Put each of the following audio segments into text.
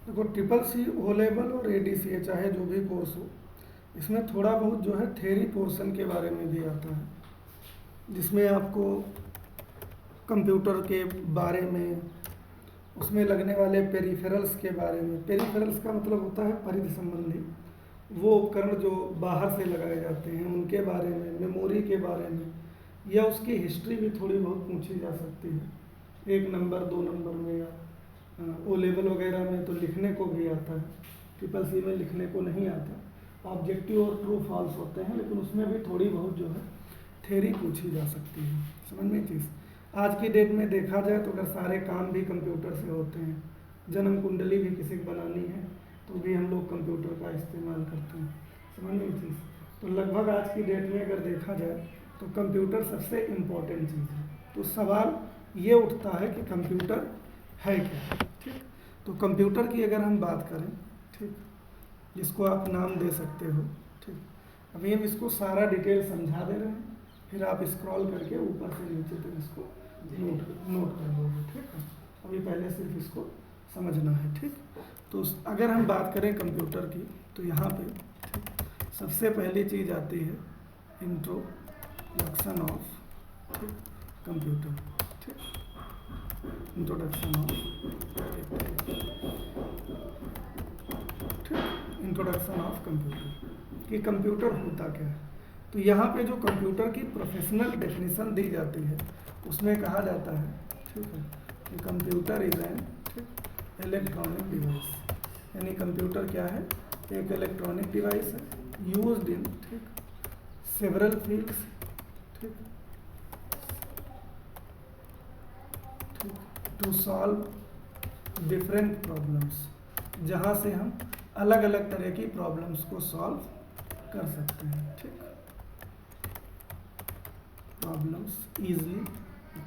देखो triple C O level और ADCA चाहे जो भी कोर्स हो, इसमें थोड़ा बहुत जो है थ्योरी पोर्शन के बारे में भी आता है, जिसमें आपको कंप्यूटर के बारे में, उसमें लगने वाले पेरिफेरल्स के बारे में। पेरिफेरल्स का मतलब होता है परिधि संबंधी, वो उपकरण जो बाहर से लगाए जाते हैं उनके बारे में, मेमोरी के बारे में, या उसकी हिस्ट्री भी थोड़ी बहुत पूछी जा सकती है 1 नंबर 2 नंबर में, या ओ लेवल वगैरह में तो लिखने को भी आता है। ट्रिपल सी में लिखने को नहीं आता, ऑब्जेक्टिव और ट्रू फॉल्स होते हैं, लेकिन उसमें भी थोड़ी बहुत जो है थ्योरी पूछी जा सकती है। समझ में चीज़। आज की डेट में देखा जाए तो अगर सारे काम भी कंप्यूटर से होते हैं, जन्म कुंडली भी किसी को बनानी है तो भी हम लोग कंप्यूटर का इस्तेमाल करते हैं। समझ में चीज़। तो लगभग आज की डेट में अगर देखा जाए तो कंप्यूटर सबसे इम्पोर्टेंट चीज़ है। तो सवाल ये उठता है कि कंप्यूटर है क्या। ठीक, तो कंप्यूटर की अगर हम बात करें, ठीक, जिसको आप नाम दे सकते हो, ठीक, अभी हम इसको सारा डिटेल समझा दे रहे हैं, फिर आप स्क्रॉल करके ऊपर से नीचे तक इसको नोट कर लोगे। ठीक है, अभी पहले सिर्फ इसको समझना है। ठीक, तो अगर हम बात करें कंप्यूटर की तो यहाँ पे ठीक सबसे पहली चीज़ आती है इंट्रोडक्शन ऑफ कंप्यूटर। ठीक, introduction of introduction of computer कि कंप्यूटर होता क्या है। तो यहाँ पे जो कंप्यूटर की प्रोफेशनल डेफिनेशन दी जाती है उसमें कहा जाता है, ठीक है, कि computer is an electronic device, यानी कंप्यूटर क्या है, एक इलेक्ट्रॉनिक डिवाइस है यूज्ड इन ठीक सेवरल फील्ड्स, ठीक, टू सॉल्व डिफरेंट प्रॉब्लम्स, जहाँ से हम अलग अलग तरह की प्रॉब्लम्स को सॉल्व कर सकते हैं। ठीक, प्रॉब्लम्स इजली,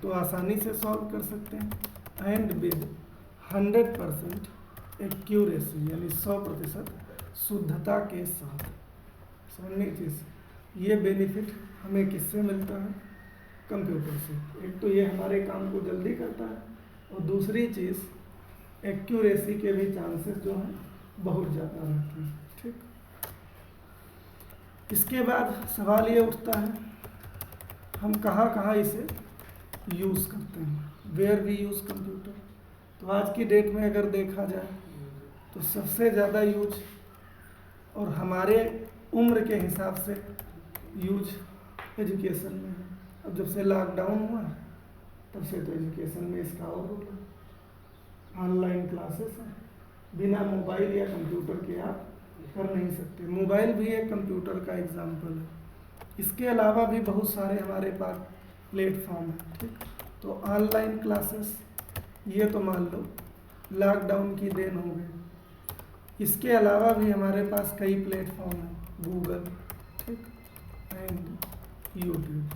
तो आसानी से सॉल्व कर सकते हैं, एंड विद 100% एक्यूरेसी, यानी 100% शुद्धता के साथ। समझने की चीज़, ये बेनिफिट हमें किससे मिलता है, कंप्यूटर से। एक तो ये हमारे काम को जल्दी करता है, और दूसरी चीज़ एक्यूरेसी के भी चांसेस जो हैं बहुत ज़्यादा रहते हैं। ठीक, इसके बाद सवाल ये उठता है हम कहाँ कहाँ इसे यूज़ करते हैं, वेयर वी यूज़ कंप्यूटर। तो आज की डेट में अगर देखा जाए तो सबसे ज़्यादा यूज और हमारे उम्र के हिसाब से यूज एजुकेशन में है। अब जब से लॉकडाउन हुआ तब से तो एजुकेशन में इसका और रोल है। ऑनलाइन क्लासेस हैं, बिना मोबाइल या कंप्यूटर के आप कर नहीं सकते। मोबाइल भी एक कंप्यूटर का एग्जाम्पल है। इसके अलावा भी बहुत सारे हमारे पास प्लेटफॉर्म हैं। ठीक, तो ऑनलाइन क्लासेस ये तो मान लो लॉकडाउन की देन हो गई। इसके अलावा भी हमारे पास कई प्लेटफॉर्म हैं, गूगल, ठीक, एंड यूट्यूब।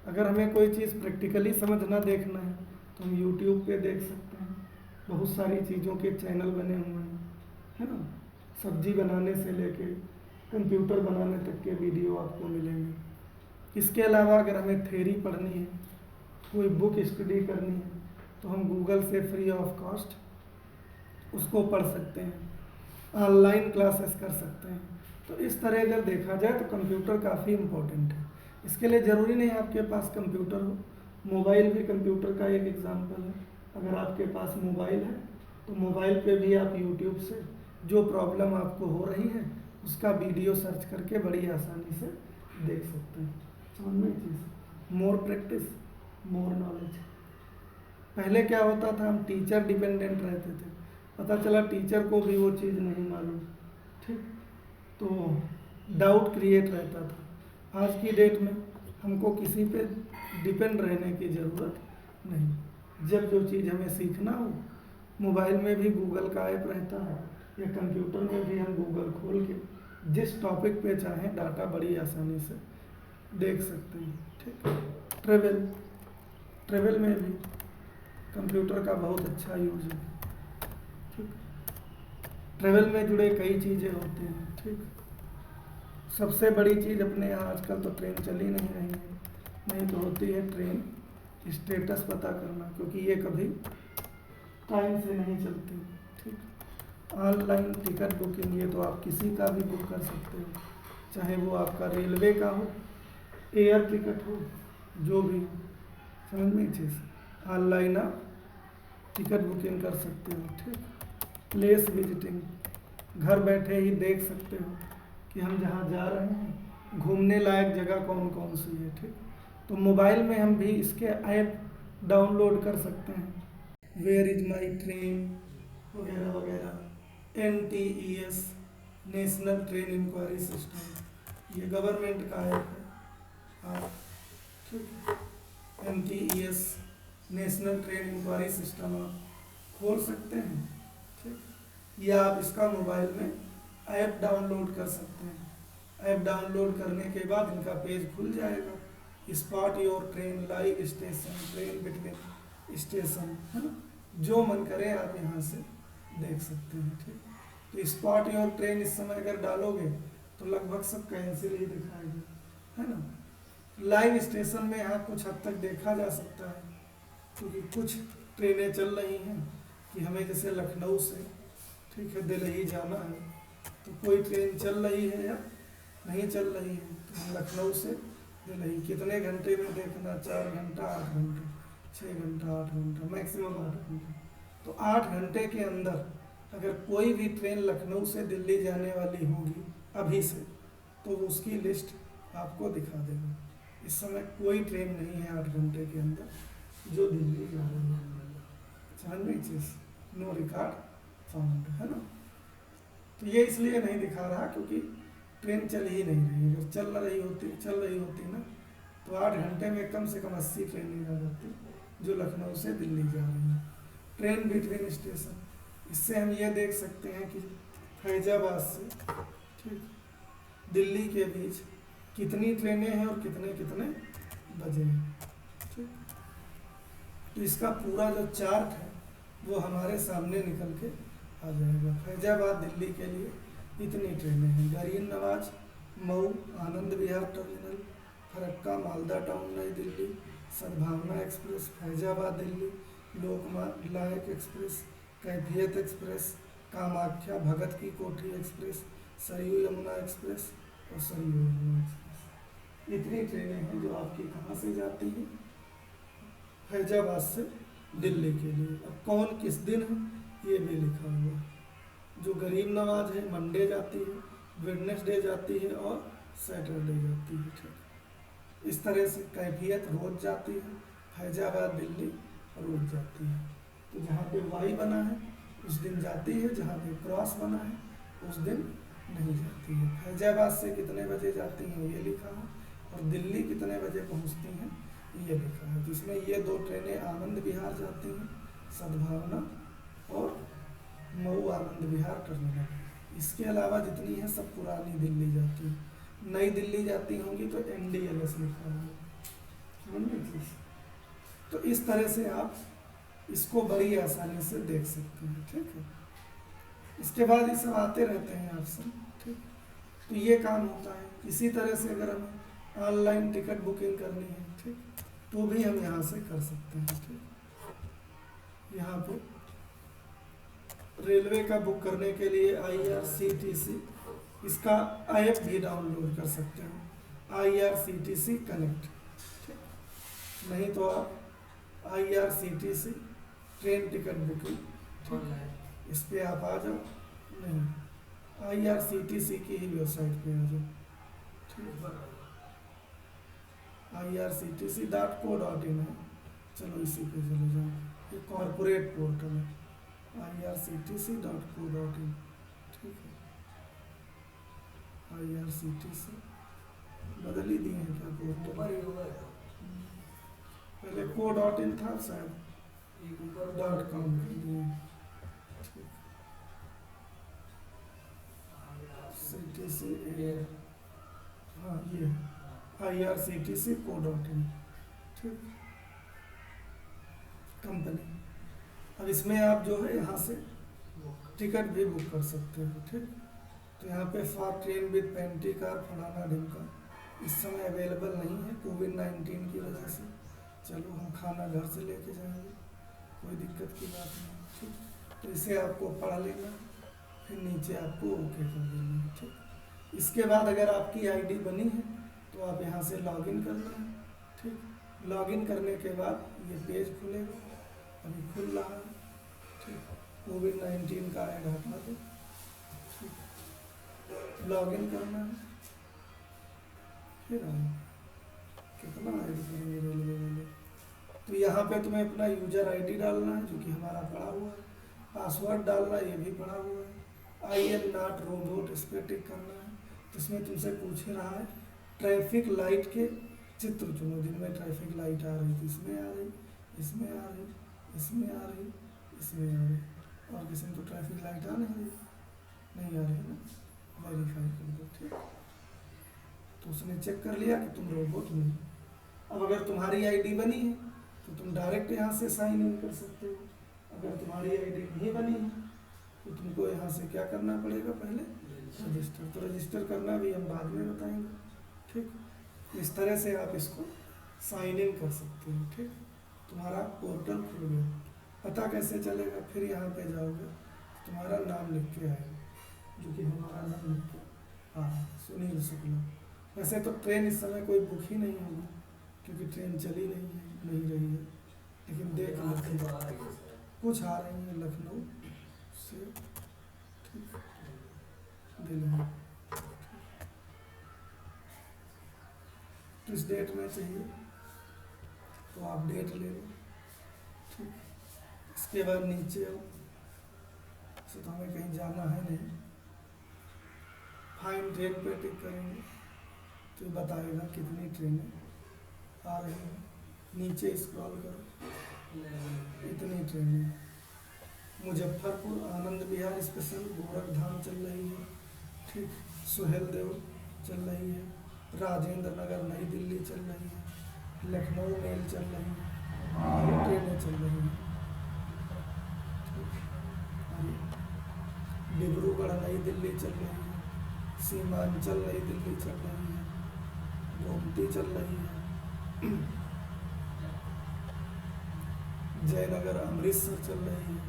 अगर हमें कोई चीज़ प्रैक्टिकली समझना देखना है तो हम यूट्यूब पे देख सकते हैं। बहुत सारी चीज़ों के चैनल बने हुए हैं, है ना। सब्जी बनाने से लेके कंप्यूटर बनाने तक के वीडियो आपको मिलेंगे। इसके अलावा अगर हमें थ्योरी पढ़नी है, कोई बुक स्टडी करनी है, तो हम गूगल से फ्री ऑफ कॉस्ट उसको पढ़ सकते हैं, ऑनलाइन क्लासेस कर सकते हैं। तो इस तरह अगर देखा जाए तो कंप्यूटर काफ़ी इम्पोर्टेंट है। इसके लिए ज़रूरी नहीं आपके पास कंप्यूटर हो, मोबाइल भी कंप्यूटर का एक एग्जाम्पल है। अगर आपके पास मोबाइल है तो मोबाइल पे भी आप यूट्यूब से जो प्रॉब्लम आपको हो रही है उसका वीडियो सर्च करके बड़ी आसानी से देख सकते हैं। समझ में चीज़, मोर प्रैक्टिस मोर नॉलेज। पहले क्या होता था, हम टीचर डिपेंडेंट रहते थे, पता चला टीचर को भी वो चीज़ नहीं मालूम, ठीक, तो डाउट क्रिएट रहता था। आज की डेट में हमको किसी पे डिपेंड रहने की ज़रूरत नहीं। जब जो चीज़ हमें सीखना हो, मोबाइल में भी गूगल का ऐप रहता है, या कंप्यूटर में भी हम गूगल खोल के जिस टॉपिक पे चाहें डाटा बड़ी आसानी से देख सकते हैं। ठीक, ट्रेवल में भी कंप्यूटर का बहुत अच्छा यूज है। ठीक, ट्रेवल में जुड़े कई चीज़ें होती हैं। ठीक, सबसे बड़ी चीज़ अपने यहाँ आजकल तो ट्रेन चली नहीं रही है, नहीं तो होती है ट्रेन स्टेटस पता करना, क्योंकि ये कभी टाइम से नहीं चलती। ठीक, ऑनलाइन टिकट बुकिंग, ये तो आप किसी का भी बुक कर सकते हो, चाहे वो आपका रेलवे का हो, एयर टिकट हो, जो भी हो। समझ में चीज़, ऑनलाइन आप टिकट बुकिंग कर सकते हो। ठीक, प्लेस विजिटिंग, घर बैठे ही देख सकते हो कि हम जहाँ जा रहे हैं घूमने लायक जगह कौन कौन सी है। ठीक, तो मोबाइल में हम भी इसके ऐप डाउनलोड कर सकते हैं, वेयर इज़ माई ट्रेन वगैरह वगैरह। NTES, national train enquiry system, ये गवर्नमेंट का ऐप है। आप ठीक, NTES national train enquiry system आप खोल सकते हैं। ठीक, या आप इसका मोबाइल में ऐप डाउनलोड कर सकते हैं। ऐप डाउनलोड करने के बाद इनका पेज खुल जाएगा, spot your train, live station, train between station, है ना, जो मन करे आप यहाँ से देख सकते हैं। ठीक, तो स्पॉट योर ट्रेन इस समय अगर डालोगे तो लगभग सब कैंसिल ही दिखाएगा, है ना। लाइव स्टेशन में यहाँ कुछ हद तक देखा जा सकता है, क्योंकि कुछ ट्रेनें चल रही हैं कि हमें जैसे लखनऊ से ठीक है दिल्ली जाना है, तो कोई ट्रेन चल रही है या नहीं चल रही है, तो हम लखनऊ से दिल्ली कितने घंटे में देखना, 4 घंटा, 8 घंटे, 6 घंटा, 8 घंटा, मैक्सिमम 8 घंटे। तो 8 घंटे के अंदर अगर कोई भी ट्रेन लखनऊ से दिल्ली जाने वाली होगी अभी से, तो उसकी लिस्ट आपको दिखा देगा। इस समय कोई ट्रेन नहीं है 8 घंटे के अंदर जो दिल्ली जा रही है। समझ में चीज़, नो रिकॉर्ड फाउंड, है ना। तो ये इसलिए नहीं दिखा रहा क्योंकि ट्रेन चल ही नहीं रही। अगर चल रही होती ना, तो 8 घंटे में कम से कम 80 ट्रेनें आ जाती जो लखनऊ से दिल्ली जा रही हैं। ट्रेन बिटवीन स्टेशन, इससे हम ये देख सकते हैं कि फैजाबाद से ठीक दिल्ली के बीच कितनी ट्रेनें हैं और कितने कितने बजे हैं। ठीक, तो इसका पूरा जो चार्ट है वो हमारे सामने निकल के आ जाएगा। फैजाबाद दिल्ली के लिए इतनी ट्रेनें हैं, गरीब नवाज, मऊ, आनंद विहार टर्मिनल, फरक्का मालदा टाउन नई दिल्ली, सद्भावना एक्सप्रेस फैजाबाद दिल्ली, लोकमान्य लायक एक्सप्रेस, कैफियत एक्सप्रेस, कामाख्या भगत की कोठी एक्सप्रेस, सरयू यमुना एक्सप्रेस और सरयू यमुना एक्सप्रेस। इतनी ट्रेनें हैं जो आपकी कहाँ से जाती हैं, फैजाबाद से दिल्ली के लिए। अब कौन किस दिन है ये भी लिखा हुआ है। जो गरीब नवाज है मंडे जाती है, वेडनेसडे जाती है और सैटरडे जाती है। ठीक, इस तरह से कैफियत रोज जाती है, फैजाबाद दिल्ली रोज जाती है। तो जहाँ पे वाई बना है उस दिन जाती है, जहाँ पे क्रॉस बना है उस दिन नहीं जाती है। फैजाबाद से कितने बजे जाती हैं ये लिखा है, और दिल्ली कितने बजे पहुँचती हैं ये लिखा है। जिसमें ये 2 ट्रेनें आनंद विहार जाती हैं, सद्भावना और मऊ आनंद विहार टर्मिनल। इसके अलावा जितनी है सब पुरानी दिल्ली जाती है। नई दिल्ली जाती होंगी तो NDLS लिखा होगा। तो इस तरह से आप इसको बड़ी आसानी से देख सकते हैं। ठीक है, इसके बाद ये सब आते रहते हैं ऑप्शन। ठीक, तो ये काम होता है। इसी तरह से अगर हमें ऑनलाइन टिकट बुकिंग करनी है ठीक, तो भी हम यहाँ से कर सकते हैं। ठीक, यहाँ पे रेलवे का बुक करने के लिए IRCTC, इसका ऐप भी डाउनलोड कर सकते हो, IRCTC कनेक्ट। ठीक, नहीं तो आप IRCTC ट्रेन टिकट बुकिंग, ठीक, इस पर आप आ जाओ। नहीं, IRCTC की ही वेबसाइट पे आ जाओ। ठीक, IRCTC.co.in है, चलो इसी पे चले जाओ। ये कॉरपोरेट पोर्टल है, IRCTC.co.in। ठीक है, IRCTC बदल ही दिए हैं क्या पोर्टल, पहले co.in था शायद .com कर दिए। CTC एयर, हाँ ये IRCTC.co.in। ठीक, कंपनी। अब इसमें आप जो है यहाँ से टिकट भी बुक कर सकते हो। ठीक, तो यहाँ पे for train with pantry car फलाना ढिमका इस समय अवेलेबल नहीं है कोविड-19 की वजह से। चलो हम खाना घर से लेके जाएंगे, कोई दिक्कत की बात नहीं। ठीक, तो इसे आपको पढ़ लेना, फिर नीचे आपको ओके कर देना है। ठीक, इसके बाद अगर आपकी आईडी बनी है तो आप यहाँ से लॉगिन करना है। ठीक, लॉगिन करने के बाद ये पेज खुलेगा, अभी खुल रहा है। ठीक, कोविड-19 का ऐड हटा दो। ठीक, लॉगिन करना है, फिर आओ। कितना ऐड करेंगे रेलवे वाले। तो यहाँ पे तुम्हें अपना यूजर आईडी डालना है जो कि हमारा पड़ा हुआ है, पासवर्ड डालना है ये भी पड़ा हुआ है, आई एम नॉट रोबोट इस पर टिक करना है। तो इसमें तुमसे पूछ ही रहा है ट्रैफिक लाइट के चित्र चुनो जिनमें ट्रैफिक लाइट आ रही थी, इसमें आ रही, इसमें आ रही, इसमें आ रही, इसमें आ रही, और किसी में तो ट्रैफिक लाइट आ नहीं रही, नहीं आ रही ना, वेरीफाई कर दो। ठीक, तो उसने चेक कर लिया कि तुम रोबोट नहीं। अब अगर तुम्हारी आईडी बनी है तो तुम डायरेक्ट यहाँ से साइन इन कर सकते हो। अगर तुम्हारी आईडी नहीं बनी है तो तुमको यहाँ से क्या करना पड़ेगा, पहले रजिस्टर। तो रजिस्टर करना भी हम बाद में बताएंगे। ठीक, इस तरह से आप इसको साइन इन कर सकते हो। ठीक, तुम्हारा पोर्टल खुल गया। पता कैसे चलेगा, फिर यहाँ पे जाओगे तुम्हारा नाम लिख के आएगा जो कि हमारा नाम लिख के, हाँ, सुनील शुक्ला। वैसे तो ट्रेन इस समय कोई बुक ही नहीं होगी क्योंकि ट्रेन चली नहीं रही है, लेकिन देख लो कुछ आ रही है लखनऊ से। ठीक, दिल्ली किस डेट में चाहिए तो आप डेट ले लो। ठीक, इसके बाद नीचे आओ, वैसे तो हमें कहीं जाना है नहीं, फाइन ट्रेन पे टिक करेंगे तो ये बताएगा कितनी ट्रेनें आ रही हैं। नीचे स्क्रॉल करो, इतनी ट्रेनें, मुजफ्फरपुर आनंद विहार स्पेशल गोरखधाम चल रही है। ठीक, सुहेलदेव चल रही है, राजेंद्र नगर नई दिल्ली चल रही है, लखनऊ मेल चल रही है, ये ट्रेनें चल रही हैं। डिब्रूगढ़ नई दिल्ली चल रही है, सीमांचल नई दिल्ली चल रही है, गोमती चल रही है, जयनगर अमृतसर चल रही है,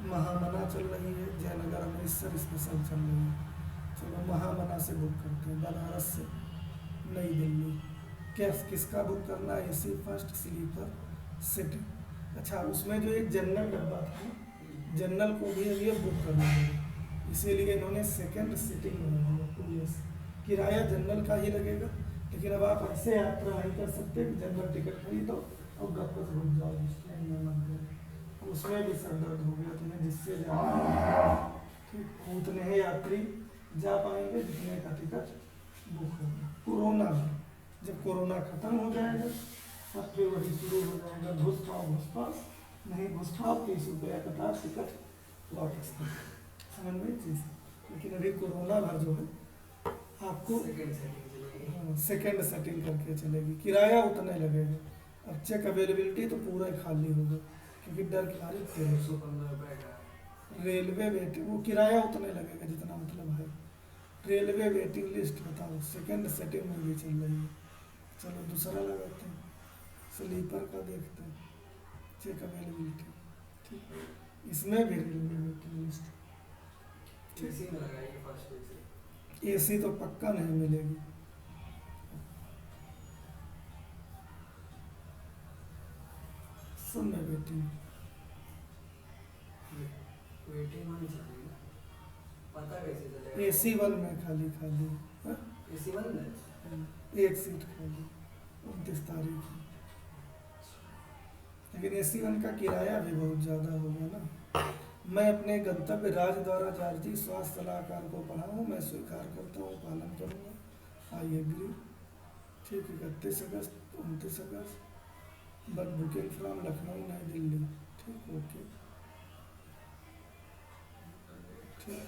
महामना चल रही है, जयनगर अमृतसर स्पेशल चल रही है। चलो महामना से बुक करते हैं, बनारस से नई दिल्ली। क्या किसका बुक करना है, एसी फर्स्ट स्लीपर सिटिंग। अच्छा, उसमें जो एक जनरल डब्बा था, जनरल को भी ये बुक करना है, इसीलिए इन्होंने सेकंड सीटिंग बनाई है। किराया जनरल का ही लगेगा, लेकिन अब आप ऐसे यात्रा नहीं कर सकते कि जनरल टिकट खरीदो और गप्पत रुक जाओ ट्रेन में मत गए, उसमें भी सर दर्द हो गया तुम्हें, जिससे जाना। ठीक, उतने ही यात्री जा पाएंगे जितने का टिकट बुक होगा। कोरोना में जब कोरोना खत्म हो जाएगा तब फिर वही शुरू हो जाएगा, घुस पाओ नहीं घुस पाओ, 30 रुपया कटा टिकट वापस कर, समझ में चीज़। लेकिन अभी कोरोना भर जो है आपको सेकेंड सेटिंग करके चलेगी, किराया उतना ही लगेगा। अब चेक अवेलेबिलिटी तो पूरा ही खाली होगा क्योंकि डर की मारी 1315 रुपये का रेलवे वेटिंग, वो किराया उतना ही लगेगा जितना मतलब है। रेलवे वेटिंग लिस्ट बताओ, सेकेंड सेटिंग में भी चल रही है। चलो दूसरा लगाते हैं, स्लीपर का देखते हैं, चेक अवेलेबिलिटी। ठीक, इसमें भी रेलवे वेटिंग लिस्ट। एसी तो पक्का नहीं मिलेगी, सब में वेटिंग पता कैसे चलेगा? एसी वन में खाली एसी वन में एक सीट खाली 29 तारीख है। लेकिन एसी वन का किराया भी बहुत ज़्यादा होगा ना। मैं अपने गंतव्य राज्य द्वारा जारी स्वास्थ्य सलाहकार को पढ़ा हूँ, मैं स्वीकार करता हूँ, पालन करूँगा, आई एग्री। ठीक, 31 अगस्त 29 अगस्त, but booking from Lucknow New Delhi. ठीक, ओके। ठीक,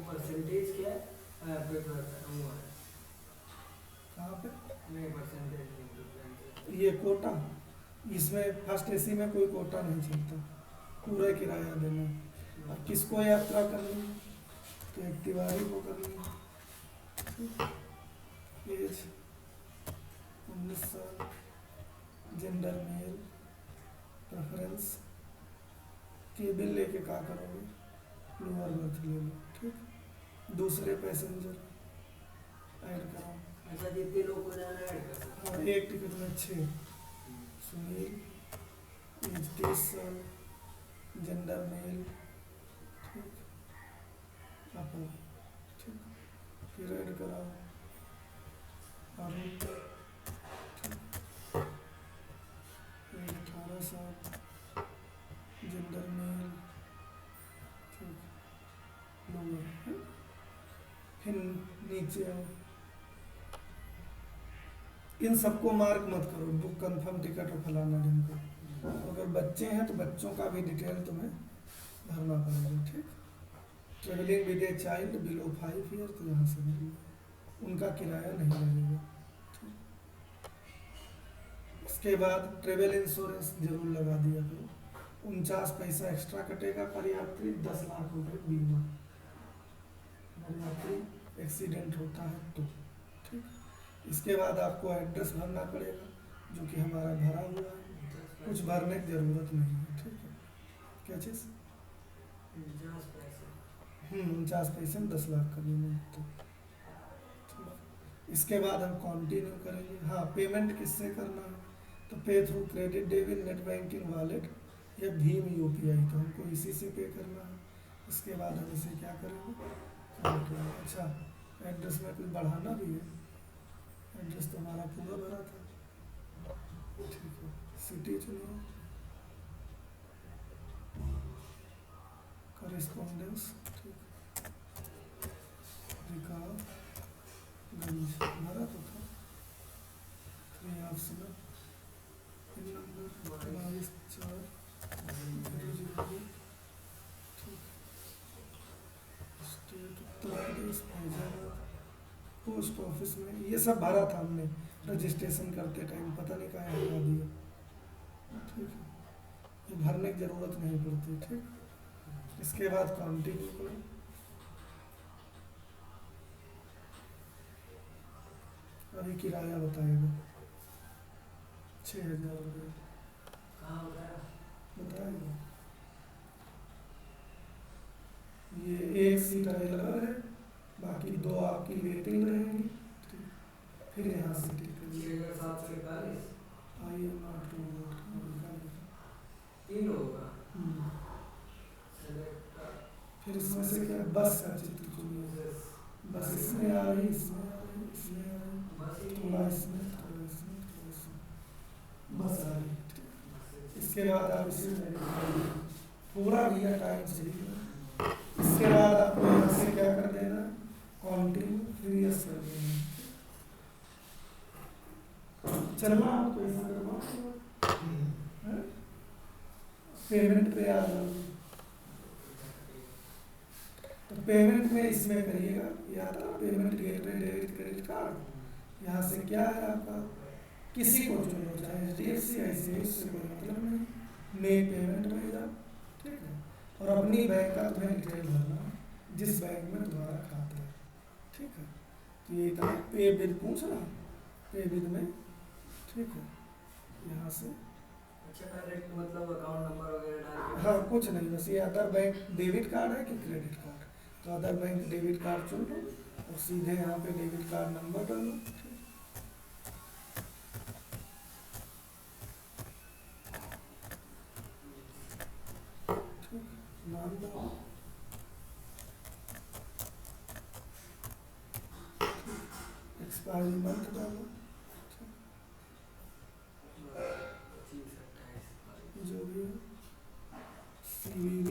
परसेंटेज क्या है? कहाँ पे परसेंटेज ये कोटा, इसमें फर्स्ट एसी में कोई कोटा नहीं चलता, पूरा किराया देना। अब किसको यात्रा करनी है तो एक तिवारी को करनी है। एज 19 साल, जेंडर मेल, प्रेफरेंस केबिन लेके क्या करोगे, लोअर बर्थ ले लो, ठीक। दूसरे पैसेंजर ऐड कराओ। अच्छा जितने लोग को जाना है ऐड कर सकते हाँ, एक टिकट में 6। सुनील, एज 30 साल, जेंडर मेल, ठीक, अपर, ठीक। फिर ऐड कराओ अरुण, ठीक, एज 18 साल, जेंडर मेल, ठीक, लोअर है। फिर नीचे आओ, इन सबको मार्क मत करो, बुक कंफर्म टिकट और फलाना ढिमका। अगर बच्चे हैं तो बच्चों का भी डिटेल तुम्हें भरना पड़ेगा, ठीक। Travelling with a child below 5 year, तो यहाँ से भरिए, उनका किराया नहीं लगेगा, ठीक। उसके बाद ट्रेवल इंश्योरेंस जरूर लगा दिया करो, 49 पैसा एक्स्ट्रा कटेगा पर यात्री, 10 लाख रुपये बीमा, अगर यात्री एक्सीडेंट होता है तो, ठीक। इसके बाद आपको एड्रेस भरना पड़ेगा, जो कि हमारा भरा हुआ है, कुछ भरने की ज़रूरत नहीं है, ठीक है। क्या चीज़? 49 पैसे। 49 पैसे में 10 लाख का बीमा, तो ठीक। इसके बाद हम कंटिन्यू करेंगे। हाँ, पेमेंट किससे करना है, तो पे through credit, debit, net banking, wallet या भीम UPI, तो हमको इसी से पे करना है। इसके बाद हम इसे क्या करेंगे, अच्छा एड्रेस में कुछ बढ़ाना भी है, एड्रेस तो हमारा पूरा भरा था, ठीक है। सिटी चुनिए, करेस्पॉन्डेंस, ठीक, रिकार्ड गंज भरा तो था, 3 ऑप्शन, पिन नंबर 22/4, ठीक। State Uttar Pradesh, Faizabad, post office में ये सब भरा था हमने रजिस्ट्रेशन करते टाइम, पता नहीं कहाँ हटा दिया, ठीक है। ये भरने की ज़रूरत नहीं पड़ती, ठीक। इसके बाद कंटिन्यू करो। अभी किराया बताएगा 6,000 रुपये कहाँ होता है? बताएगा। ये एक सीट अवेलेबल है, बाकी 2 आपकी वेटिंग रहेंगी, ठीक। फिर यहाँ से टिकट 6,741। आइए नॉट टू वोट, 3 लोगों का हम्म। सेलेक्ट फिर इसमें से क्या बस का चित्र चुनिए, बस इसमें आ रही, इसमें आ रही, इसमें आ रही, थोड़ा इसमें, थोड़ा इसमें, थोड़ा इसमें, बस आ रही, ठीक। इसके बाद आप इसे पूरा भैया टाइम से लिखना। इसके बाद आपको यहाँ से क्या कर देना, कंटिन्यू, फिर यस कर देना। चलना आपको ऐसा करना, पेमेंट पे आ जाओ, तो पेमेंट में इसमें करिएगा, या था payment gateway, debit, credit card. यहाँ से क्या है आपका, किसी को चुनो, चाहे HDFC, ICICI, इससे कोई मतलब नहीं, मेक पेमेंट में जाओ, ठीक है। और अपनी बैंक का तुम्हें डिटेल भरना, जिस बैंक में तुम्हारा खाता है, ठीक है। तो ये इतना पे बिल पूछ रहा, पे बिल में, ठीक है, यहाँ से अच्छा डायरेक्ट मतलब अकाउंट नंबर वगैरह डाल के? हाँ, कुछ नहीं, बस ये अदर बैंक डेबिट कार्ड है कि क्रेडिट कार्ड, तो अदर बैंक डेबिट कार्ड चुन लो और सीधे यहाँ पे डेबिट कार्ड नंबर डालो, ठीक। नाम डालो, एक्सपायरी मंथ डालो, जो भी है, CVV,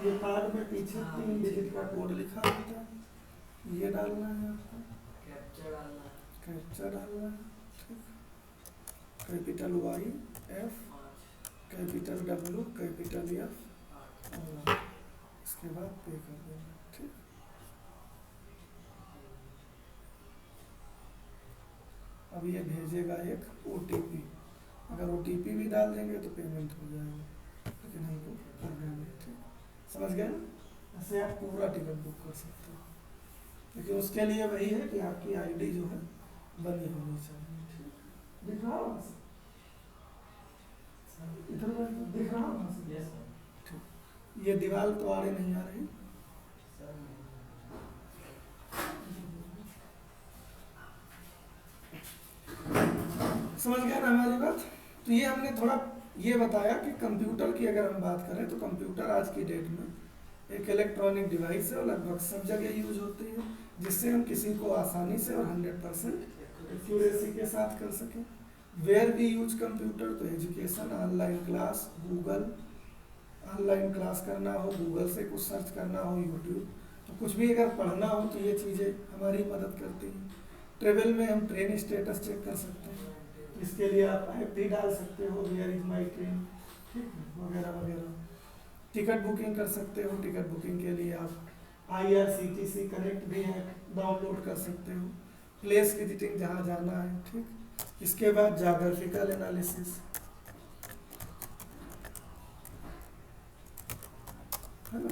ये कार्ड में पीछे 3 डिजिट का कोड लिखा होता है, ये डालना है आपको, कैप्चर डालना है, कैप्चा डालना है, ठीक। Capital Y F, 5 capital W, capital F, 8 और इसके बाद पे कर देना, ठीक। अब ये भेजेगा एक OTP, अगर OTP भी डाल देंगे तो पेमेंट हो जाएगा, लेकिन हमको करना नहीं, ठीक। समझ गए ना, ऐसे आप पूरा टिकट बुक कर सकते हो, लेकिन उसके लिए वही है कि आपकी ID जो है बनी होनी चाहिए, ठीक। दिख रहा होगा, इधर दिख रहा होगा, ठीक। ये दीवार तो आड़े नहीं आ रही। समझ गया ना हमारी बात? तो ये हमने थोड़ा ये बताया कि कंप्यूटर की अगर हम बात करें तो कंप्यूटर आज की डेट में एक इलेक्ट्रॉनिक डिवाइस है और लगभग सब जगह यूज होती है, जिससे हम किसी को आसानी से और 100% एक्यूरेसी के साथ कर सकें। वेयर वी यूज कंप्यूटर, तो education, online class, Google, online class करना हो, गूगल से कुछ सर्च करना हो, यूट्यूब, तो कुछ भी अगर पढ़ना हो तो ये चीज़ें हमारी मदद करती हैं। ट्रेवल में हम ट्रेन स्टेटस चेक कर सकते हैं, इसके लिए आप ऐप भी डाल सकते हो, वेयर इज माई ट्रेन, ठीक है, वगैरह वगैरह। टिकट बुकिंग कर सकते हो, टिकट बुकिंग के लिए आप IRCTC कनेक्ट भी ऐप डाउनलोड कर सकते हो, प्लेस विजिटिंग जहाँ जाना है, ठीक। इसके बाद जाग्राफिकल एनालिसिस, है ना,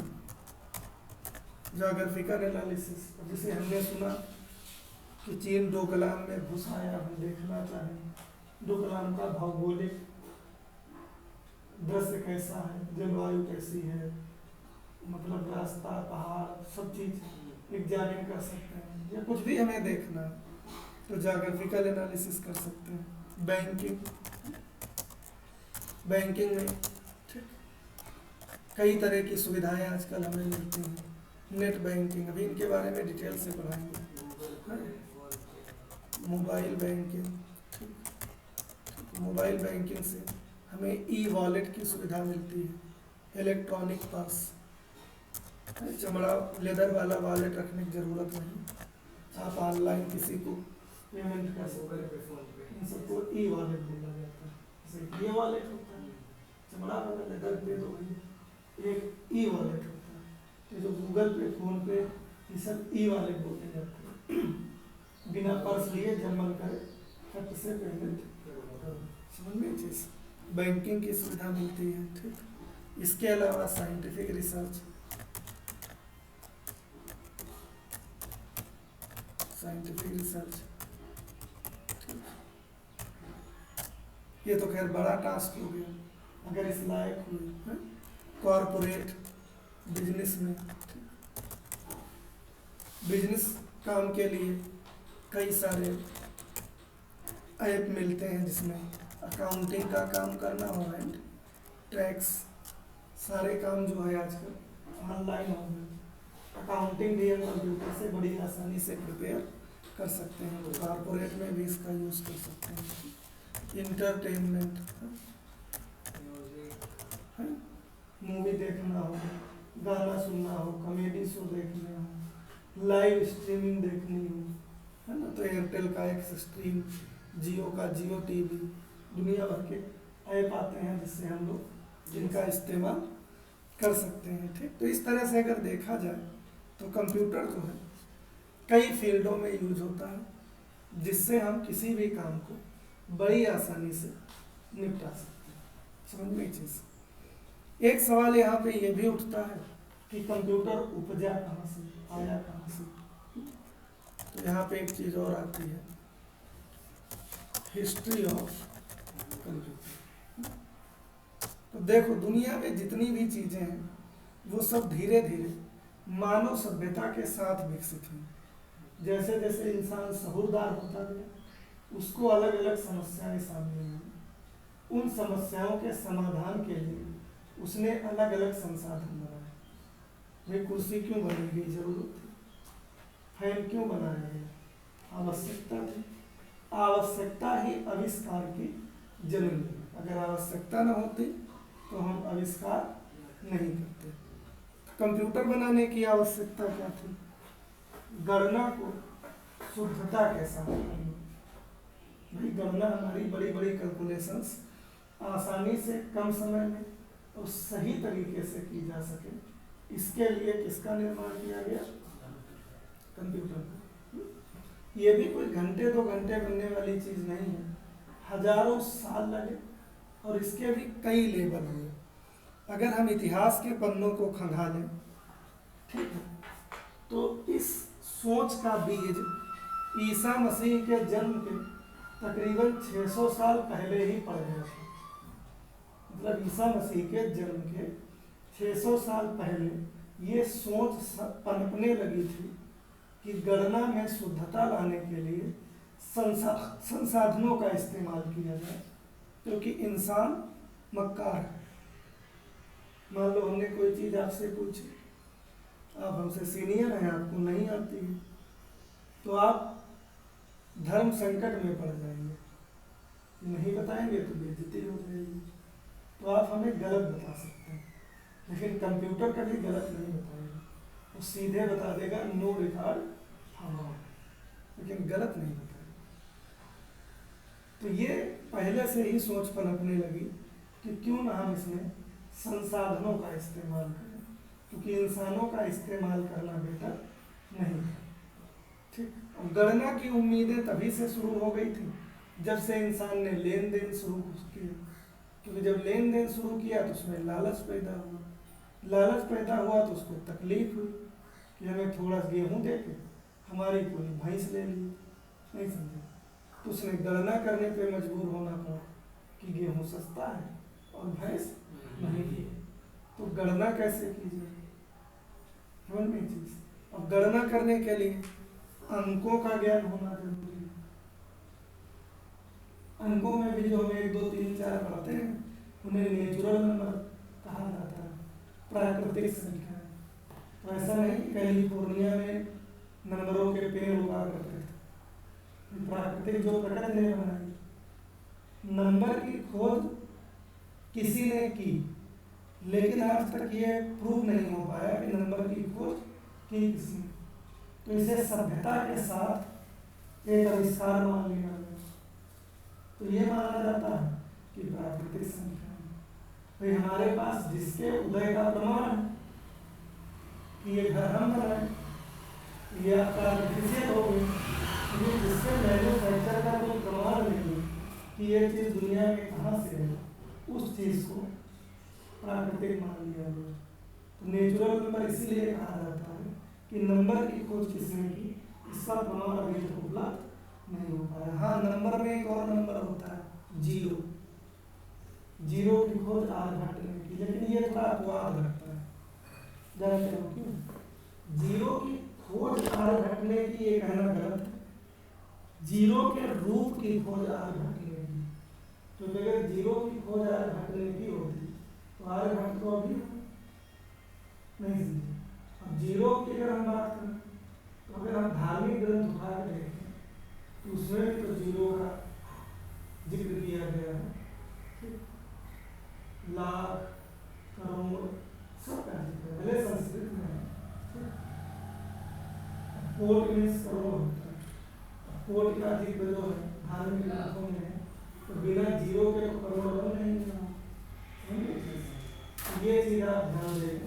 जाग्राफिकल एनालिसिस, जिसे हमने सुना कि चीन डोकलाम में घुस आया, हम देखना चाहें डोकलाम का भौगोलिक दृश्य कैसा है, जलवायु कैसी है, मतलब रास्ता, पहाड़, सब चीज़ एग्जामिन कर सकते हैं, या कुछ भी हमें देखना है तो जाग्राफिकल एनालिसिस कर सकते हैं। बैंकिंग में कई तरह की सुविधाएं आजकल हमें मिलती हैं, नेट बैंकिंग, अभी इनके बारे में डिटेल से पढ़ाएंगे। मोबाइल बैंकिंग, मोबाइल बैंकिंग से हमें ई-वॉलेट की सुविधा मिलती है, इलेक्ट्रॉनिक पर्स, चमड़ा लेदर वाला वॉलेट रखने की ज़रूरत नहीं, आप ऑनलाइन किसी को पेमेंट कर सकते हैं, इन सबको ई-वॉलेट बोला जाता है। जैसे ये वॉलेट होता है, चमड़ा वाला लेदर पे, तो एक ई-वॉलेट होता है, तो जो गूगल पे, फोन पे, ये सब ई-वॉलेट बोले जाते हैं। बिना पर्स लिए जब मन करे फट से पेमेंट करो, समझ में चीज़। बैंकिंग की सुविधा मिलती है, ठीक। इसके अलावा साइंटिफिक रिसर्च, ये तो खैर बड़ा टास्क हो गया, अगर इस लायक हुए। कॉरपोरेट बिजनेस में, बिजनेस काम के लिए कई सारे ऐप मिलते हैं, जिसमें अकाउंटिंग का काम करना हो, एंड टैक्स, सारे काम जो है आजकल ऑनलाइन हो गए। अकाउंटिंग भी हम कंप्यूटर से बड़ी आसानी से प्रिपेयर कर सकते हैं, तो कॉरपोरेट में भी इसका यूज़ कर सकते हैं। इंटरटेनमेंट, मूवी देखना हो, गाना सुनना हो, कॉमेडी शो देखना हो, लाइव स्ट्रीमिंग देखनी हो, है ना, तो एयरटेल का एक्स स्ट्रीम, जियो का जियो टीवी, दुनिया भर के ऐप आते हैं जिससे हम लोग जिनका इस्तेमाल कर सकते हैं, ठीक। तो इस तरह से अगर देखा जाए तो कंप्यूटर जो है कई फील्डों में यूज होता है, जिससे हम किसी भी काम को बड़ी आसानी से निपटा सकते हैं, समझ में चीज़। एक सवाल यहाँ पे ये भी उठता है कि कंप्यूटर उपजा कहाँ से, आया कहाँ से, तो यहाँ पे एक चीज़ और आती है, हिस्ट्री ऑफ कंप्यूटर। तो देखो दुनिया में जितनी भी चीज़ें हैं वो सब धीरे धीरे मानव सभ्यता के साथ विकसित हुई। जैसे जैसे इंसान सहूरदार होता गया, उसको अलग अलग समस्याएं सामने आई, उन समस्याओं के समाधान के लिए उसने अलग अलग संसाधन बनाए। भाई कुर्सी क्यों बनाई गई, जरूरत थी। फैन क्यों बनाया गया, आवश्यकता थी। आवश्यकता ही आविष्कार की जन्म दी, अगर आवश्यकता न होती तो हम आविष्कार नहीं करते। कंप्यूटर बनाने की आवश्यकता क्या थी, गणना को शुद्धता के साथ करना। भाई गणना हमारी बड़ी बड़ी कैलकुलेशंस आसानी से कम समय में और सही तरीके से की जा सके, इसके लिए किसका निर्माण किया गया, कंप्यूटर का। ये भी कोई घंटे 2 घंटे बनने वाली चीज़ नहीं है, हजारों साल लगे और इसके भी कई लेवल हुए। अगर हम इतिहास के पन्नों को खंगालें, ठीक है, तो इस सोच का बीज ईसा मसीह के जन्म के तकरीबन 600 साल पहले ही पड़ गया था। मतलब ईसा मसीह के जन्म के 600 साल पहले ये सोच पनपने लगी थी कि गणना में शुद्धता लाने के लिए संसाधनों का इस्तेमाल किया जाए, क्योंकि इंसान मक्कार है। मान लो हमने कोई चीज़ आपसे पूछी, आप हमसे सीनियर हैं, आपको नहीं आती है, तो आप धर्म संकट में पड़ जाएंगे, नहीं बताएंगे तो बेइज्जती हो जाएगी। तो आप हमें गलत बता सकते हैं, लेकिन कंप्यूटर कभी गलत नहीं बताएगा, वो सीधे बता देगा नो रिकॉर्ड फाउंड, लेकिन गलत नहीं बताएगा। तो ये पहले से ही सोच पनपने लगी कि क्यों ना हम इसमें संसाधनों का इस्तेमाल करें, क्योंकि इंसानों का इस्तेमाल करना बेहतर नहीं है। ठीक, और गणना की उम्मीदें तभी से शुरू हो गई थी जब से इंसान ने लेन देन शुरू किया, क्योंकि जब लेन देन शुरू किया तो उसमें लालच पैदा हुआ, लालच पैदा हुआ तो उसको तकलीफ हुई कि हमें थोड़ा गेहूं दे के हमारी पूरी भैंस ले ली, नहीं समझे, तो उसने गणना करने पे मजबूर होना पड़ा कि गेहूं सस्ता है और भैंस महंगी है, तो गणना कैसे की जाए, समझ में चीज। अब गणना करने के लिए अंकों का ज्ञान होना जरूरी है। अंकों में भी जो हम 1 2 3 4 पढ़ते हैं उन्हें नेचुरल नंबर कहा जाता है, प्राकृतिक संख्या। तो ऐसा नहीं कैलिफोर्निया में नंबरों के पेड़ उगा करते थे, प्राकृतिक जो प्रकृति ने बनाई। नंबर की खोज किसी ने की, लेकिन आज तक ये प्रूव नहीं हो पाया कि नंबर की खोज की किसने। तो इसे सभ्यता के साथ एक आविष्कार मान लिया गया। तो ये माना जाता है कि प्राकृतिक संख्या भाई हमारे पास जिसके उदय का प्रमाण है कि ये घर हम बनाए, ये आपका आर्टिफिशियल हो गई, जिससे मैन्युफैक्चर का कोई प्रमाण नहीं है कि ये चीज़ दुनिया में कहाँ से है, उस चीज़ को प्राकृतिक मान लिया गया। तो नेचुरल नंबर इसीलिए कहा जाता है कि नंबर की खोज किसने की, इसका प्रमाण अभी तक उपलब्ध नहीं हो पाया। हाँ, नंबर में एक और नंबर होता है जीरो, जीरो की खोज आर्यभट्ट ने की, लेकिन ये थोड़ा अपवाद लगता है, जानते हो क्यों? जीरो की खोज आर्यभट्ट ने की ये कहना गलत है, जीरो के रूप की खोज आर्यभट्ट ने की। तो अगर जीरो की खोज आर्यभट्ट ने की होती तो आर्यभट्ट को अभी नहीं समझे। अब जीरो की अगर हम बात करें तो अगर हम धार्मिक ग्रंथ उठा के देखें तो उसमें भी तो जीरो का जिक्र किया गया है, लाख करोड़ सब का जिक्र है, भले संस्कृत में है। कोट मीन्स करोड़ होता है, कोट का जिक्र जो है धार्मिक ग्रंथों में है, तो बिना जीरो के तो करोड़ नहीं है। ये चीज आप ध्यान दें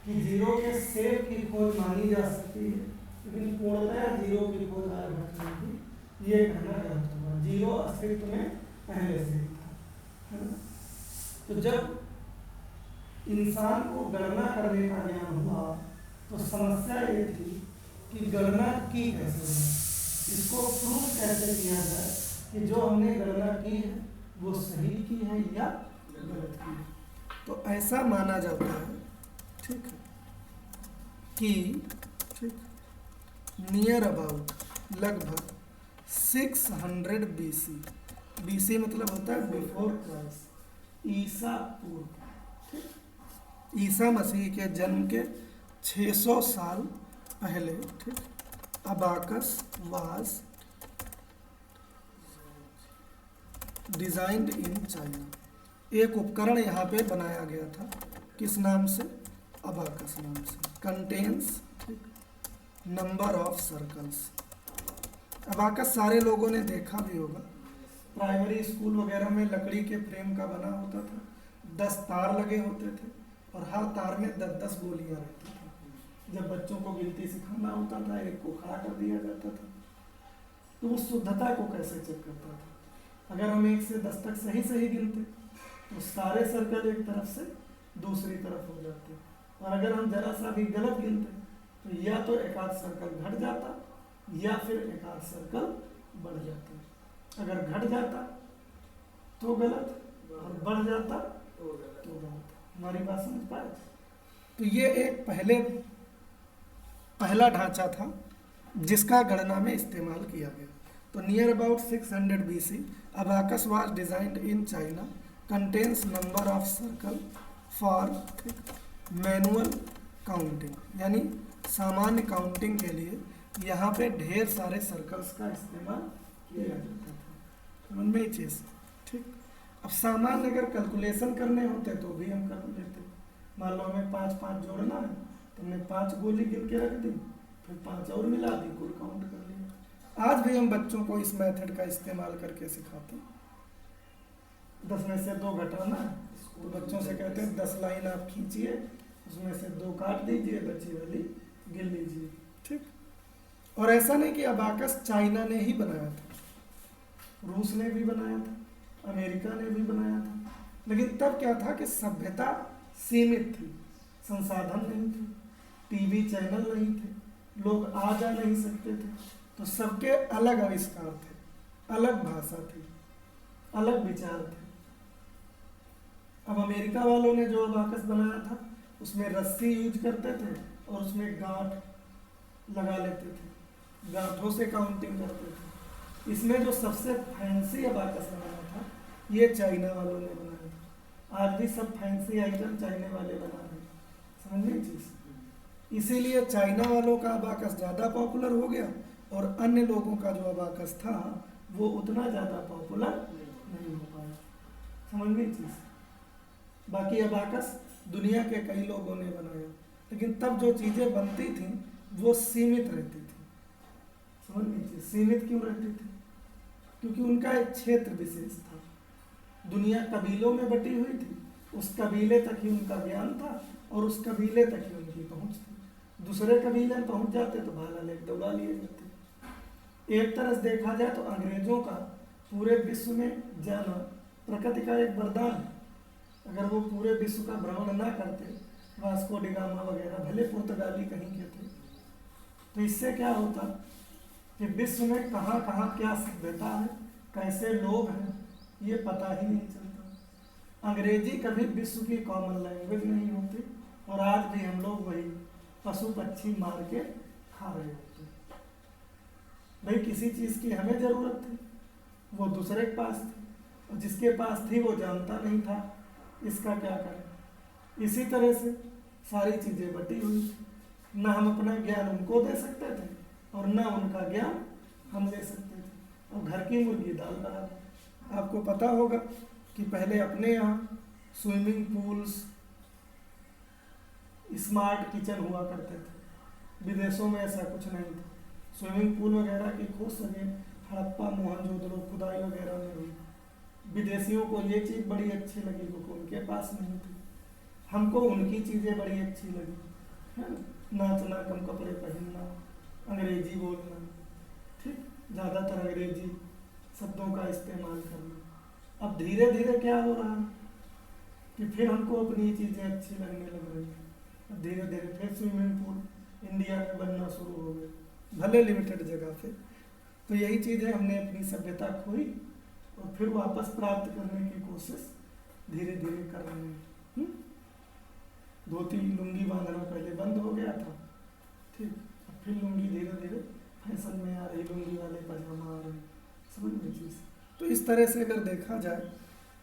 कि जीरो के सेव की खोज मानी जा सकती है, लेकिन पूर्णतः जीरो की खोज आर्यभट्ट ने की, ये कहना गलत होगा। जीरो अस्तित्व में पहले से ही था, है ना। तो जब इंसान को गणना करने का ज्ञान हुआ तो समस्या ये थी कि गणना की कैसे जाए, इसको प्रूव कैसे किया जाए कि जो हमने गणना की है वो सही की है या गलत की है। तो ऐसा माना जाता है, ठीक है, कि ठीक नियर अबाउट लगभग 600 BC, BC मतलब होता है बिफोर क्राइस्ट, ईसा पूर्व, ईसा मसीह के जन्म के 600 साल पहले, ठीक, abacus was designed in China. एक उपकरण यहाँ पे बनाया गया था, किस नाम से, अबाकस नाम से। Contains number of circles. Abacus सारे लोगों ने देखा भी होगा, प्राइमरी स्कूल वगैरह में लकड़ी के फ्रेम का बना होता था, 10 तार लगे होते थे और हर तार में 10-10 गोलियां रहती थी। जब बच्चों को गिनती सिखाना होता था एक को खड़ा कर दिया जाता था। तो उस शुद्धता को कैसे चेक करता था, अगर हम 1 से 10 तक सही सही गिनते तो सारे सर्कल एक तरफ से दूसरी तरफ हो जाते, और अगर हम जरा सा भी गलत गिनते तो या तो एक आध सर्कल घट जाता या फिर एक आध सर्कल बढ़ जाता। अगर घट जाता तो गलत और बढ़ जाता गलत। तो गलत। हमारी बात समझ पाए? तो ये एक पहला ढांचा था जिसका गणना में इस्तेमाल किया गया। तो near about 600 BC abacus was designed in China, contains number of circle for manual counting, यानी सामान्य काउंटिंग के लिए यहाँ पे ढेर सारे सर्कल्स का इस्तेमाल किया जाता था। समझ में ये चीज़? ठीक। अब सामान्य अगर कैलकुलेशन करने होते तो भी हम कर लेते। मान लो हमें 5 जोड़ना है तो हमने 5 गोली गिन के रख दी, फिर 5 और मिला दी, कुल काउंट कर लिया। आज भी हम बच्चों को इस मेथड का इस्तेमाल करके सिखाते हैं। 10 में से 2 घटाना है तो बच्चों से कहते हैं 10 लाइन आप खींचिए, उसमें से 2 काट दीजिए, बची वाली गिन लीजिए। ठीक। और ऐसा नहीं कि अबाकस चाइना ने ही बनाया था, रूस ने भी बनाया था, अमेरिका ने भी बनाया था, लेकिन तब क्या था कि सभ्यता सीमित थी, संसाधन नहीं थे, टीवी चैनल नहीं थे, लोग आ जा नहीं सकते थे, तो सबके अलग आविष्कार थे, अलग भाषा थी, अलग विचार थे। अब अमेरिका वालों ने जो अबाकस बनाया था उसमें रस्सी यूज करते थे और उसमें गांठ लगा लेते थे, गांठों से काउंटिंग करते थे। इसमें जो सबसे फैंसी अबाकस बनाया था ये चाइना वालों ने बनाया था। आज भी सब फैंसी आइटम चाइना वाले बना रहे हैं, समझ चीज। इसीलिए चाइना वालों का अबाकस ज़्यादा पॉपुलर हो गया और अन्य लोगों का जो अबाकस था वो उतना ज़्यादा पॉपुलर नहीं हो पाया। समझ में चीज़। बाकी अबाकस दुनिया के कई लोगों ने बनाया, लेकिन तब जो चीज़ें बनती थीं वो सीमित रहती थी। समझ लीजिए, सीमित क्यों रहती थी? क्योंकि उनका एक क्षेत्र विशेष था, दुनिया कबीलों में बटी हुई थी, उस कबीले तक ही उनका ज्ञान था और उस कबीले तक ही उनकी पहुंच थी। दूसरे कबीले में पहुंच जाते तो भाला लेके दौड़ा लिए जाते। एक तरह से देखा जाए तो अंग्रेजों का पूरे विश्व में जाना प्रकृति का एक वरदान है। अगर वो पूरे विश्व का भ्रमण ना करते, वास्को डिगामा वगैरह, भले पुर्तगाली कहीं के थे, तो इससे क्या होता कि विश्व में कहाँ कहाँ क्या सभ्यता है, कैसे लोग हैं, ये पता ही नहीं चलता। अंग्रेजी कभी विश्व की कॉमन लैंग्वेज नहीं होती और आज भी हम लोग वही पशु पक्षी मार के खा रहे होते। भाई किसी चीज़ की हमें ज़रूरत थी, वो दूसरे के पास थी, और जिसके पास थी वो जानता नहीं था, इसका क्या करें। इसी तरह से सारी चीज़ें बटी हुई थी, ना हम अपना ज्ञान उनको दे सकते थे और ना उनका ज्ञान हम ले सकते थे। और घर की मुर्गी दाल बराबर। आपको पता होगा कि पहले अपने यहाँ स्विमिंग पूल्स, स्मार्ट किचन हुआ करते थे, विदेशों में ऐसा कुछ नहीं था। स्विमिंग पूल वगैरह की खोज सके हड़प्पा मोहनजोदड़ो खुदाई वगैरह में हुई। विदेशियों को ये चीज़ बड़ी अच्छी लगी क्योंकि उनके पास नहीं थी, हमको उनकी चीज़ें बड़ी अच्छी लगी, है ना। नाचना, कम कपड़े पहनना, अंग्रेजी बोलना, ठीक, ज़्यादातर अंग्रेजी शब्दों का इस्तेमाल करना। अब धीरे धीरे क्या हो रहा है कि फिर हमको अपनी चीज़ें अच्छी लगने लग रही हैं। अब धीरे धीरे फिर स्विमिंग पूल इंडिया में बनना शुरू हो गए, भले लिमिटेड जगह पे। तो यही चीज़ है, हमने अपनी सभ्यता खोई और फिर वापस प्राप्त करने की कोशिश धीरे धीरे कर रहे हैं। धोती लुंगी बांधना पहले बंद हो गया था, ठीक, अब फिर लुंगी धीरे धीरे फैशन में आ रही, लुंगी वाले पजामा आ रहे, समझ में चीज़। तो इस तरह से अगर देखा जाए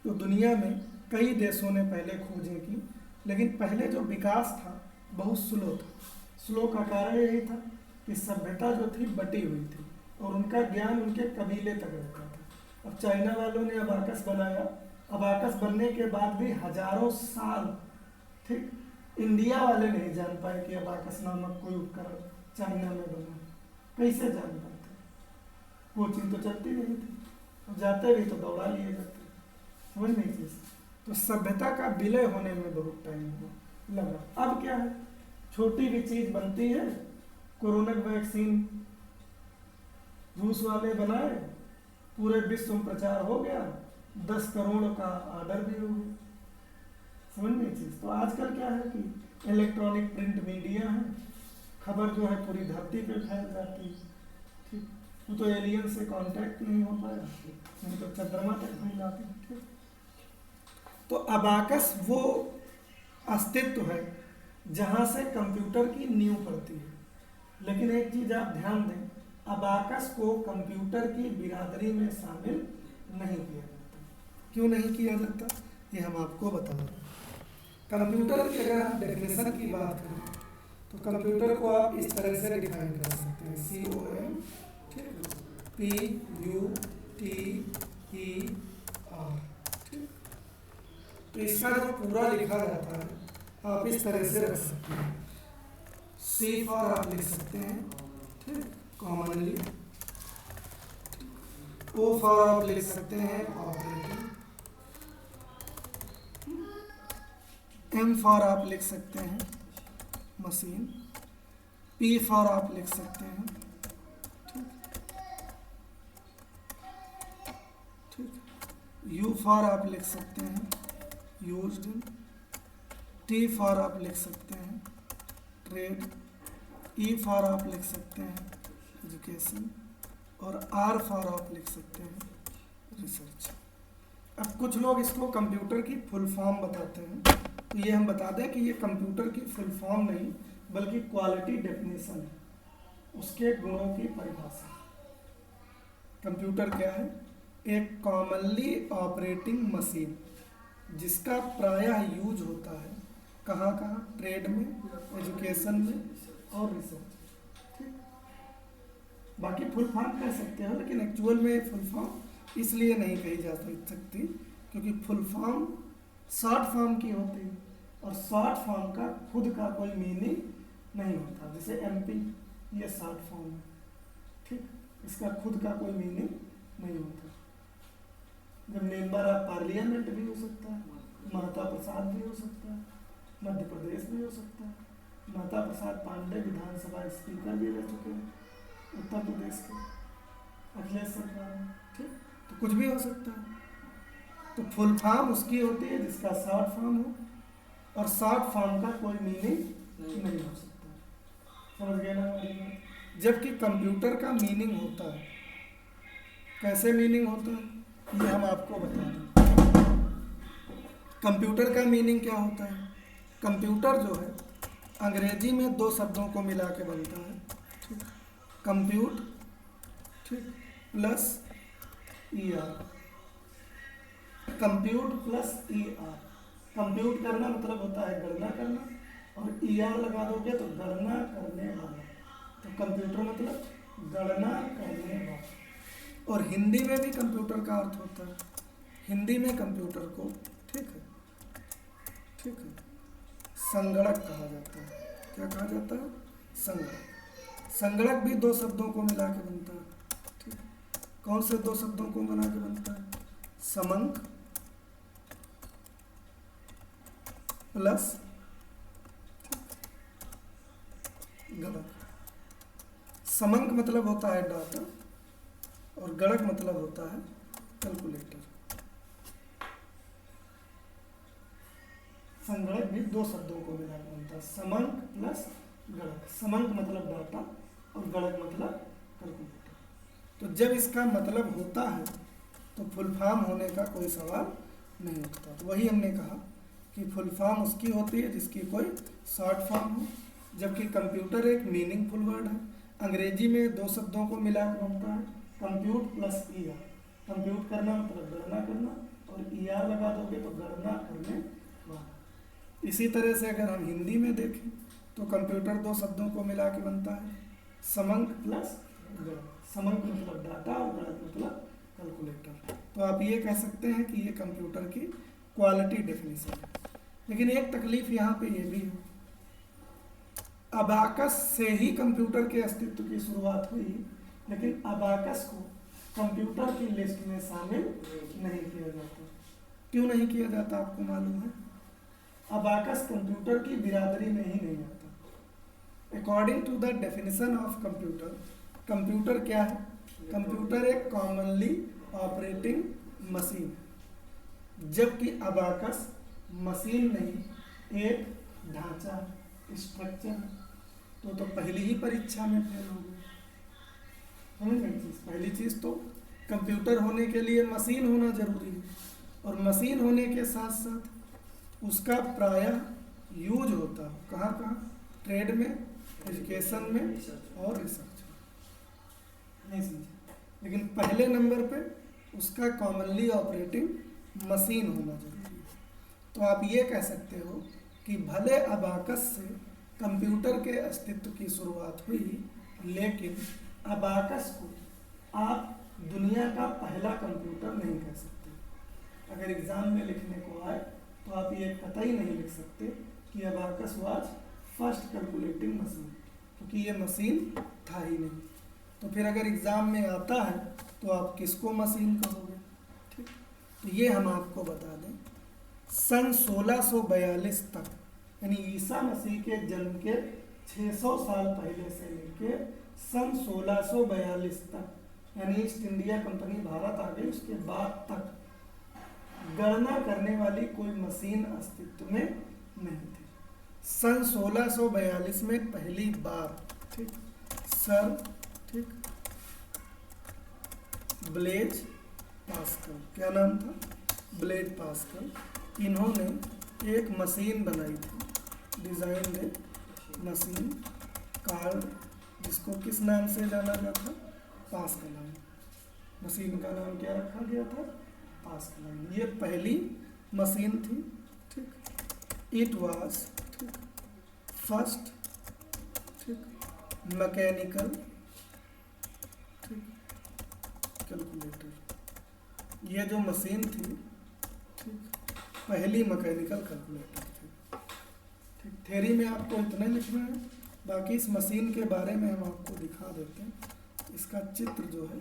तो दुनिया में कई देशों ने पहले खोजें की, लेकिन पहले जो विकास था बहुत स्लो था। स्लो का कारण यही था कि सभ्यता जो थी बटी हुई थी और उनका ज्ञान उनके कबीले तक रहता था। अब चाइना वालों ने अबाकस बनाया, अबाकस बनने के बाद भी हजारों साल, ठीक, इंडिया वाले नहीं जान पाए कि अबाकस नामक कोई उपकरण चाइना में बना। कैसे जान पाते? कोचिंग तो चलती नहीं थी, और जाते भी तो दौड़ा लिए जाते। समझ नहीं चीज़। तो सभ्यता का विलय होने में बहुत टाइम लगा। अब क्या है, छोटी भी चीज़ बनती है। कोरोना वैक्सीन रूस वाले बनाए, पूरे विश्व में प्रचार हो गया, 10 करोड़ का ऑर्डर भी हो गया। समझ में चीज़। तो आजकल क्या है कि इलेक्ट्रॉनिक प्रिंट मीडिया है, खबर जो है पूरी धरती पे फैल जाती है, ठीक। वो तो एलियन से कांटेक्ट नहीं हो पाया, नहीं तो चंद्रमा तक फैलाते हैं, ठीक। तो अबाकस वो अस्तित्व है जहाँ से कंप्यूटर की नींव पड़ती है। लेकिन एक चीज़ आप ध्यान दें, अबाकस को कंप्यूटर की बिरादरी में शामिल नहीं किया जाता। क्यों नहीं किया जाता, ये हम आपको बता रहे हैं। कंप्यूटर की अगर हम डेफिनेशन की बात करें तो कंप्यूटर को आप इस तरह से डिफाइन कर सकते हैं, COM, PUTER, ठीक। तो इसका जो पूरा लिखा जाता है आप इस तरह से रख सकते हैं। C फॉर आप लिख सकते हैं, ठीक, कॉमनली। O फॉर आप लिख सकते हैं ऑपरेटिंग। M फॉर आप लिख सकते हैं मशीन। P फॉर आप लिख सकते हैं, ठीक। U फॉर आप लिख सकते हैं यूज्ड। T फॉर आप लिख सकते हैं ट्रेड। E फॉर आप लिख सकते हैं एजुकेशन। और R फॉर आप लिख सकते हैं रिसर्च। अब कुछ लोग इसको कंप्यूटर की फुल फॉर्म बताते हैं, तो ये हम बता दें कि ये कंप्यूटर की फुल फॉर्म नहीं बल्कि क्वालिटी डेफिनेशन है, उसके गुणों की परिभाषा। कंप्यूटर क्या है, एक कॉमनली ऑपरेटिंग मशीन जिसका प्रायः यूज होता है कहाँ कहाँ, ट्रेड में, एजुकेशन में और रिसर्च, ठीक। बाकी फुल फॉर्म कह सकते हैं, लेकिन एक्चुअल में फुल फॉर्म इसलिए नहीं कही जा सकती क्योंकि फुल फॉर्म शॉर्ट फॉर्म की होती है और शॉर्ट फॉर्म का खुद का कोई मीनिंग नहीं होता। जैसे MP, ये शॉर्ट फॉर्म है, ठीक, इसका खुद का कोई मीनिंग नहीं होता। जब मेंबर ऑफ पार्लियामेंट भी हो सकता है, महता प्रसाद भी हो सकता है, मध्य प्रदेश भी हो सकता है। महता प्रसाद पांडे विधानसभा स्पीकर भी रह चुके हैं उत्तर प्रदेश के, अखिलेश सरकार में, ठीक। तो कुछ भी हो सकता है। तो फुल फॉर्म उसकी होती है जिसका शॉर्ट फॉर्म हो और शॉर्ट फॉर्म का कोई मीनिंग नहीं हो सकता। समझ गए ना हमारी बात। जबकि कंप्यूटर का मीनिंग होता है, कैसे मीनिंग होता है ये हम आपको बता दें। कंप्यूटर का मीनिंग क्या होता है, कंप्यूटर जो है अंग्रेजी में दो शब्दों को मिला के बनता है, ठीक, कंप्यूट, ठीक, plus ER। Compute plus ER, compute करना मतलब होता है गणना करना, और ER लगा दोगे तो गणना करने वाला। तो कंप्यूटर मतलब गणना करने वाला। और हिंदी में भी कंप्यूटर का अर्थ होता है, हिंदी में कंप्यूटर को, ठीक है, ठीक है, संगणक कहा जाता है। क्या कहा जाता है, संगणक। संगणक भी दो शब्दों को मिला के बनता है, ठीक। कौन से दो शब्दों को मिला के बनता है, समंक प्लस गणक। समंक मतलब होता है डाटा और गणक मतलब होता है कैलकुलेटर। संगणक भी दो शब्दों को मिला के बनता है, समंक प्लस गणक। समंक मतलब डाटा और गणक मतलब कैलकुलेटर। तो जब इसका मतलब होता है तो फुल फॉर्म होने का कोई सवाल नहीं उठता। तो वही हमने कहा कि फुल फॉर्म उसकी होती है जिसकी कोई शॉर्ट फॉर्म हो, जबकि कंप्यूटर एक मीनिंगफुल वर्ड है। अंग्रेजी में दो शब्दों को मिला कर बनता है, कंप्यूट प्लस ER। कंप्यूट करना मतलब गणना करना, और ER लगा दोगे तो गणना करने वाला। इसी तरह से अगर हम हिंदी में देखें तो कंप्यूटर दो शब्दों को मिला के बनता है, समंक प्लस गणक। समंक मतलब डाटा और गणक मतलब कैलकुलेटर। तो आप ये कह सकते हैं कि ये कंप्यूटर की क्वालिटी डेफिनेशन है। लेकिन एक तकलीफ यहाँ पे ये भी है, अबाकस से ही कंप्यूटर के अस्तित्व की शुरुआत हुई, लेकिन अबाकस को कंप्यूटर की लिस्ट में शामिल नहीं किया जाता। क्यों नहीं किया जाता आपको मालूम है, अबाकस कंप्यूटर की बिरादरी में ही नहीं आता। According to the definition of computer, computer क्या है, कंप्यूटर एक कॉमनली ऑपरेटिंग मशीन है, जबकि अबाकस मशीन नहीं, एक ढांचा, स्ट्रक्चर। तो पहली ही परीक्षा में फेल हो गए। समझ गए चीज़, पहली चीज़ तो कंप्यूटर होने के लिए मशीन होना जरूरी है, और मशीन होने के साथ साथ उसका प्रायः यूज होता है कहाँ कहाँ, ट्रेड में, एजुकेशन में और रिसर्च में। नहीं समझे? लेकिन पहले नंबर पे उसका कॉमनली ऑपरेटिंग मशीन होना जरूरी है। तो आप ये कह सकते हो कि भले अबाकस से कंप्यूटर के अस्तित्व की शुरुआत हुई, लेकिन अबाकस को आप दुनिया का पहला कंप्यूटर नहीं कह सकते। अगर एग्जाम में लिखने को आए तो आप ये कतई नहीं लिख सकते कि abacus was first calculating machine, क्योंकि ये मशीन था ही नहीं। तो फिर अगर एग्जाम में आता है तो आप किसको मशीन कहोगे? ठीक, तो ये हम आपको बता दें, सन 1642 तक, यानी ईसा मसीह के जन्म के 600 साल पहले से लेके सन 1642 तक, यानी ईस्ट इंडिया कंपनी भारत आ गई उसके बाद तक गणना करने वाली कोई मशीन अस्तित्व में नहीं थी। सन 1642 में पहली बार, ठीक, सर, ठीक, ब्लेज पास्कल, क्या नाम था? ब्लेज पास्कल, इन्होंने एक मशीन बनाई थी, डिजाइन है मशीन कार्ड, जिसको किस नाम से जाना जाता? पास्कलाइन। मशीन का नाम क्या रखा गया था? पास्कलाइन। ये पहली मशीन थी, ठीक। इट वाज, ठीक, फर्स्ट, ठीक, मैकेनिकल, ठीक, कैलकुलेटर। ये जो मशीन थी, ठीक, पहली मैकेनिकल कैलकुलेटर थी। ठीक, थ्योरी में आपको इतना लिखना है, बाकी इस मशीन के बारे में हम आपको दिखा देते हैं। इसका चित्र जो है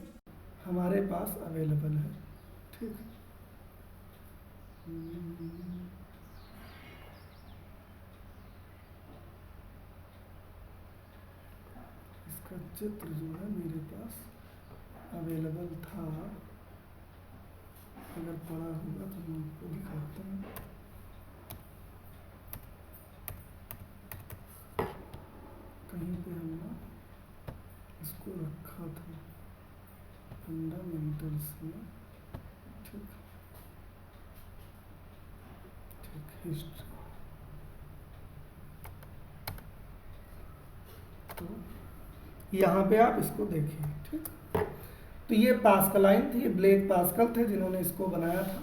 हमारे पास अवेलेबल है, ठीक। इसका चित्र जो है मेरे पास अवेलेबल था, अगर पड़ा होगा तो मैं आपको दिखाता हूँ। कहीं पे हमने इसको रखा था फंडामेंटल्स में, ठीक, ठीक, हिस्ट्री। तो यहाँ पे आप इसको देखिए, ठीक। तो ये पास्कलाइन थी, ब्लेज पास्कल थे जिन्होंने इसको बनाया था।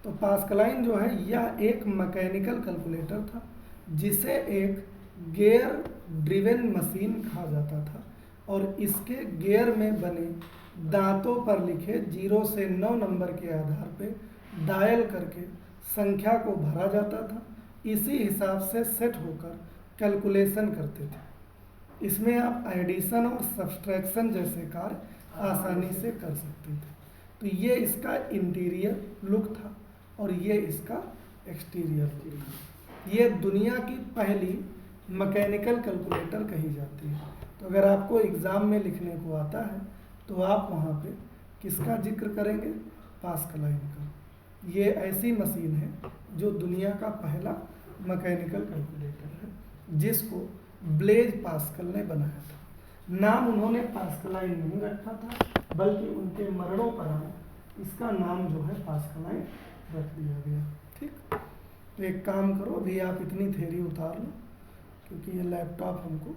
तो पास्कलाइन जो है यह एक मैकेनिकल कैलकुलेटर था, जिसे एक गियर ड्रिवन मशीन कहा जाता था, और इसके गियर में बने दांतों पर लिखे 0 से 9 नंबर के आधार पे डायल करके संख्या को भरा जाता था। इसी हिसाब से सेट होकर कैलकुलेशन करते थे। इसमें आप एडिशन और सब्सट्रैक्शन जैसे कार्य आसानी से कर सकते थे। तो ये इसका इंटीरियर लुक था और ये इसका एक्सटीरियर लुक था। ये दुनिया की पहली मैकेनिकल कैलकुलेटर कही जाती है। तो अगर आपको एग्ज़ाम में लिखने को आता है तो आप वहाँ पे किसका जिक्र करेंगे? पास्कलाइन का। ये ऐसी मशीन है जो दुनिया का पहला मैकेनिकल कैलकुलेटर है, जिसको ब्लेज पास्कल ने बनाया था। नाम उन्होंने पास्कलाइन नहीं रखा था, बल्कि उनके मरणोपरांत इसका नाम जो है पास्कलाइन रख दिया गया। ठीक, तो एक काम करो, अभी आप इतनी थ्योरी उतार लो, क्योंकि ये लैपटॉप हमको